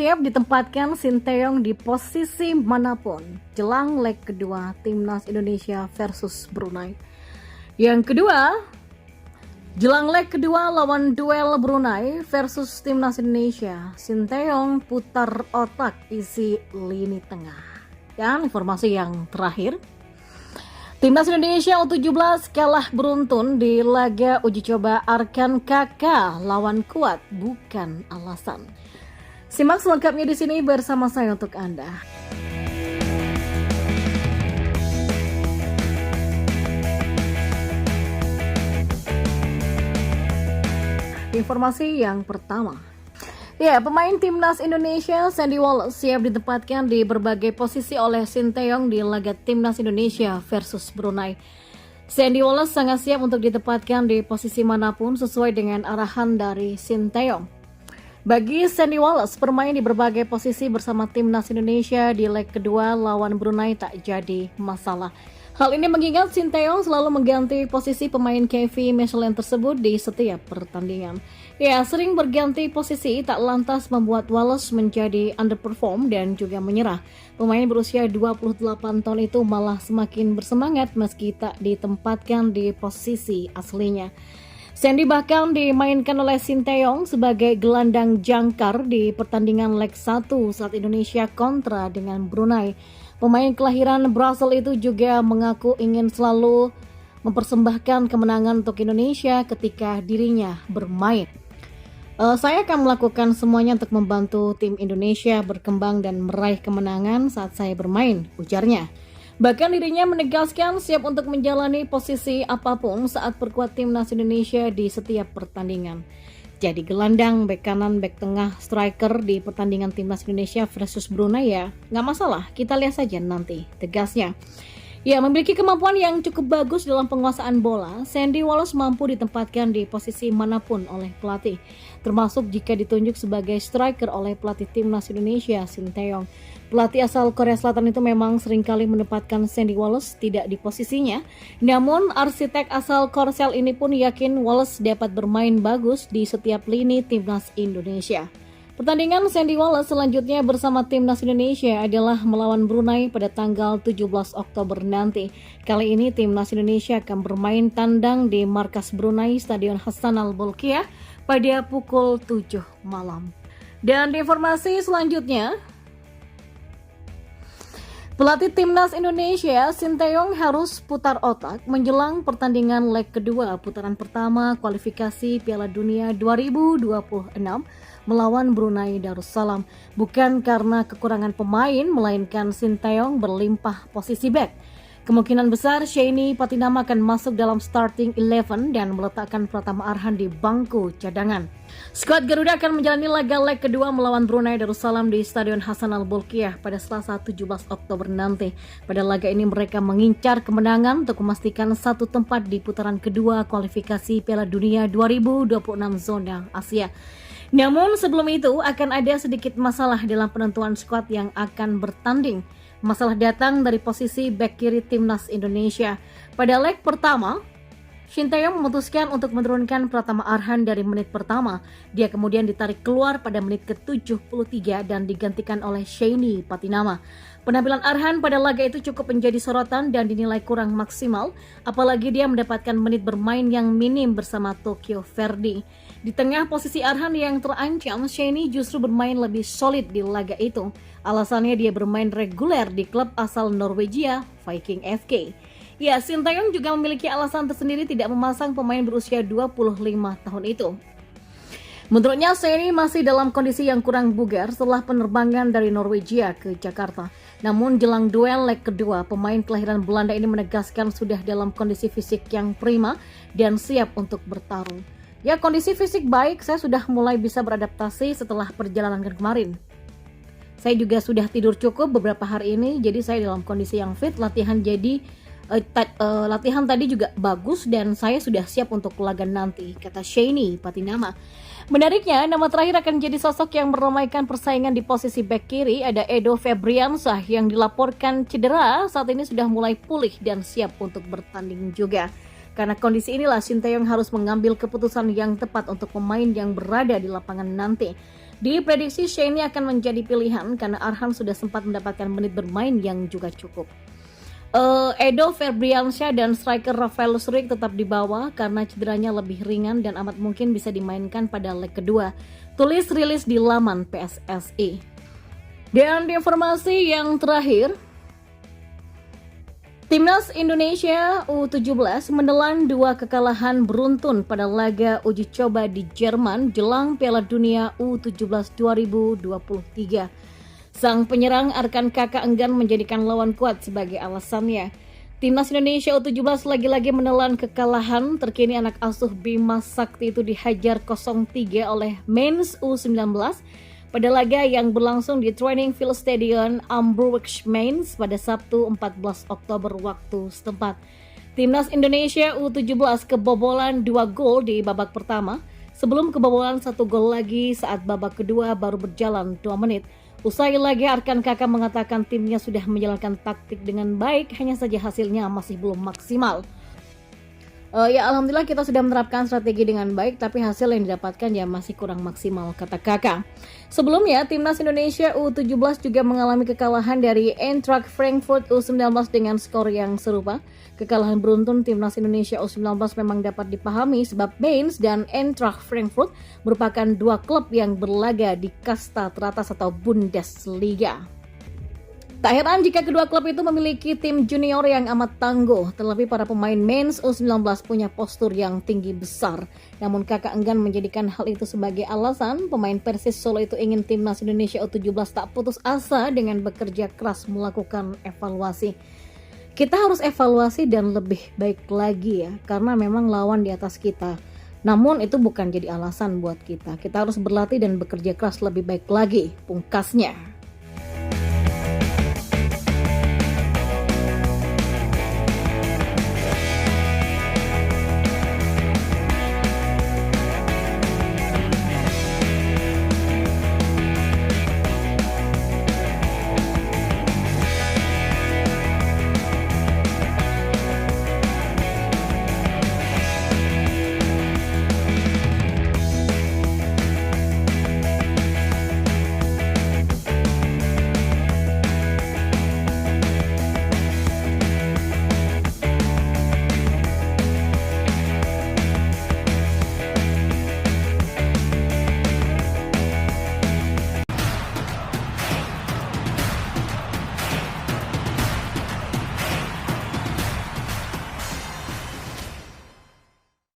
siap ditempatkan Sinteyong di posisi manapun jelang leg kedua Timnas Indonesia versus Brunei. Yang kedua, jelang leg kedua lawan duel Brunei versus Timnas Indonesia, Sinteyong putar otak isi lini tengah. Dan informasi yang terakhir, Timnas Indonesia U17 kalah beruntun di laga uji coba Arkan KK lawan kuat bukan alasan. Simak selengkapnya di sini bersama saya untuk Anda. Informasi yang pertama. Pemain Timnas Indonesia Sandy Wallace siap ditempatkan di berbagai posisi oleh Sinteyong di laga Timnas Indonesia versus Brunei. Sandy Wallace sangat siap untuk ditempatkan di posisi manapun sesuai dengan arahan dari Sinteyong. Bagi Sandy Wallace, bermain di berbagai posisi bersama Timnas Indonesia di leg kedua lawan Brunei tak jadi masalah. Hal ini mengingat Sinteyong selalu mengganti posisi pemain Kevin Michelin tersebut di setiap pertandingan. Sering berganti posisi tak lantas membuat Wallace menjadi underperform dan juga menyerah. Pemain berusia 28 tahun itu malah semakin bersemangat meski tak ditempatkan di posisi aslinya. Sandy bahkan dimainkan oleh Sinteyong sebagai gelandang jangkar di pertandingan leg 1 saat Indonesia kontra dengan Brunei. Pemain kelahiran Brasil itu juga mengaku ingin selalu mempersembahkan kemenangan untuk Indonesia ketika dirinya bermain. Saya akan melakukan semuanya untuk membantu tim Indonesia berkembang dan meraih kemenangan saat saya bermain, ujarnya. Bahkan dirinya menegaskan siap untuk menjalani posisi apapun saat perkuat Timnas Indonesia di setiap pertandingan. Jadi gelandang, bek kanan, bek tengah, striker di pertandingan Timnas Indonesia versus Brunei nggak masalah, kita lihat saja nanti, tegasnya. Memiliki kemampuan yang cukup bagus dalam penguasaan bola, Sandy Wallace mampu ditempatkan di posisi manapun oleh pelatih, termasuk jika ditunjuk sebagai striker oleh pelatih Timnas Indonesia, Sinteyong. Pelatih asal Korea Selatan itu memang seringkali menempatkan Sandy Wallace tidak di posisinya, namun arsitek asal Korsel ini pun yakin Wallace dapat bermain bagus di setiap lini Timnas Indonesia. Pertandingan Sandy Wallace selanjutnya bersama Timnas Indonesia adalah melawan Brunei pada tanggal 17 Oktober nanti. Kali ini Timnas Indonesia akan bermain tandang di markas Brunei Stadion Hassan Al-Bolkiah pada pukul 7 malam. Dan di informasi selanjutnya, pelatih Timnas Indonesia Sinteyong harus putar otak menjelang pertandingan leg kedua putaran pertama kualifikasi Piala Dunia 2026 melawan Brunei Darussalam. Bukan karena kekurangan pemain, melainkan Sinteyong berlimpah posisi bek. Kemungkinan besar Sheini Patinama akan masuk dalam starting 11 dan meletakkan Pratama Arhan di bangku cadangan. Skuad Garuda akan menjalani laga leg kedua melawan Brunei Darussalam di Stadion Hassan Al-Bolkiah pada Selasa 17 Oktober nanti. Pada laga ini mereka mengincar kemenangan untuk memastikan satu tempat di putaran kedua kualifikasi Piala Dunia 2026 zona Asia. Namun sebelum itu akan ada sedikit masalah dalam penentuan skuad yang akan bertanding. Masalah datang dari posisi bek kiri Timnas Indonesia. Pada leg pertama, Sinteyong memutuskan untuk menurunkan Pratama Arhan dari menit pertama. Dia kemudian ditarik keluar pada menit ke-73 dan digantikan oleh Sheini Patinama. Penampilan Arhan pada laga itu cukup menjadi sorotan dan dinilai kurang maksimal, apalagi dia mendapatkan menit bermain yang minim bersama Tokyo Verdy. Di tengah posisi Arhan yang terancam, Sheini justru bermain lebih solid di laga itu. Alasannya dia bermain reguler di klub asal Norwegia, Viking FK. Sinteyong juga memiliki alasan tersendiri tidak memasang pemain berusia 25 tahun itu. Menurutnya, Sheini masih dalam kondisi yang kurang bugar setelah penerbangan dari Norwegia ke Jakarta. Namun jelang duel leg kedua, pemain kelahiran Belanda ini menegaskan sudah dalam kondisi fisik yang prima dan siap untuk bertarung. Kondisi fisik baik, saya sudah mulai bisa beradaptasi setelah perjalanan kemarin. Saya juga sudah tidur cukup beberapa hari ini, jadi saya dalam kondisi yang fit, latihan tadi juga bagus dan saya sudah siap untuk laga nanti, kata Sheini Patinama. Menariknya, nama terakhir akan jadi sosok yang meramaikan persaingan di posisi bek kiri. Ada Edo Febriansah yang dilaporkan cedera, saat ini sudah mulai pulih dan siap untuk bertanding juga. Karena kondisi inilah Sinteyong harus mengambil keputusan yang tepat untuk pemain yang berada di lapangan nanti. Diprediksi Shane akan menjadi pilihan karena Arhan sudah sempat mendapatkan menit bermain yang juga cukup. Edo Febriansyah dan striker Rafael Struijk tetap di bawah karena cederanya lebih ringan dan amat mungkin bisa dimainkan pada leg kedua. Tulis rilis di laman PSSI. Dan di informasi yang terakhir, Timnas Indonesia U17 menelan 2 kekalahan beruntun pada laga uji coba di Jerman jelang Piala Dunia U17 2023. Sang penyerang Arkan Kakak enggan menjadikan lawan kuat sebagai alasannya. Timnas Indonesia U17 lagi-lagi menelan kekalahan. Terkini anak asuh Bima Sakti itu dihajar 0-3 oleh Mainz U19 pada laga yang berlangsung di Training Field Stadion Hamburg Mainz pada Sabtu 14 Oktober waktu setempat. Timnas Indonesia U17 kebobolan 2 gol di babak pertama sebelum kebobolan 1 gol lagi saat babak kedua baru berjalan 2 menit. Usai laga, Arkan Kakak mengatakan timnya sudah menjalankan taktik dengan baik, hanya saja hasilnya masih belum maksimal. Alhamdulillah kita sudah menerapkan strategi dengan baik, tapi hasil yang didapatkan ya masih kurang maksimal, kata Kakak. Sebelumnya, Timnas Indonesia U17 juga mengalami kekalahan dari Eintracht Frankfurt U19 dengan skor yang serupa. Kekalahan beruntun Timnas Indonesia U19 memang dapat dipahami sebab Mainz dan Eintracht Frankfurt merupakan 2 klub yang berlaga di kasta teratas atau Bundesliga. Tak heran jika kedua klub itu memiliki tim junior yang amat tangguh, terlebih para pemain Mainz U19 punya postur yang tinggi besar. Namun Kakak enggan menjadikan hal itu sebagai alasan. Pemain Persis Solo itu ingin Timnas Indonesia U17 tak putus asa dengan bekerja keras melakukan evaluasi. Kita harus evaluasi dan lebih baik lagi ya, karena memang lawan di atas kita. Namun itu bukan jadi alasan buat kita. Kita harus berlatih dan bekerja keras lebih baik lagi, pungkasnya.